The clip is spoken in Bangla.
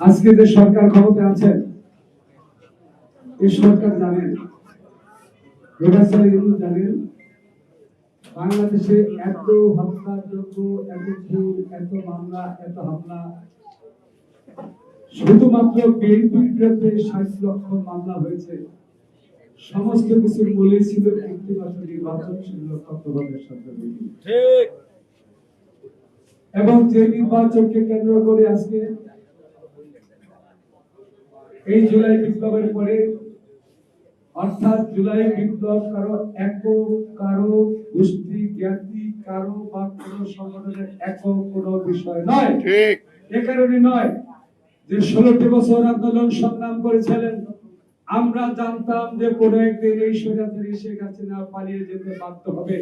আজকে যে সরকার ক্ষমতা আছে, এই সরকার জানেন, জানেন বাংলাদেশে এত হত্যাযজ্ঞ, এত খুন, এত মামলা, এত হামলা, শুধুমাত্র বিএনপির বিরুদ্ধে 60 লক্ষ মামলা হয়েছে। সমস্ত কিছুর মূলেই ছিল একটিমাত্র নির্বাচন, ছিল তত্ত্বাবধায়ক সরকার। ঠিক। এবং যে নির্বাচনকে কেন্দ্র করে আজকে এই জুলাই বিপ্লবের পরে, অর্থাৎ জুলাই বিপ্লব কারো একক, কারো গোষ্ঠী জ্ঞাতি, কারো বা কোন সংগঠনের একক কোনো বিষয় নয়। ঠিক। এ কারণে নয় যে 16টি বছর আন্দোলন সংগ্রাম করেছিলেন, আমরা জানতাম যে কোন একদিন এই স্বৈরাচারী শেখ হাসিনা পালিয়ে যেতে বাধ্য হবে।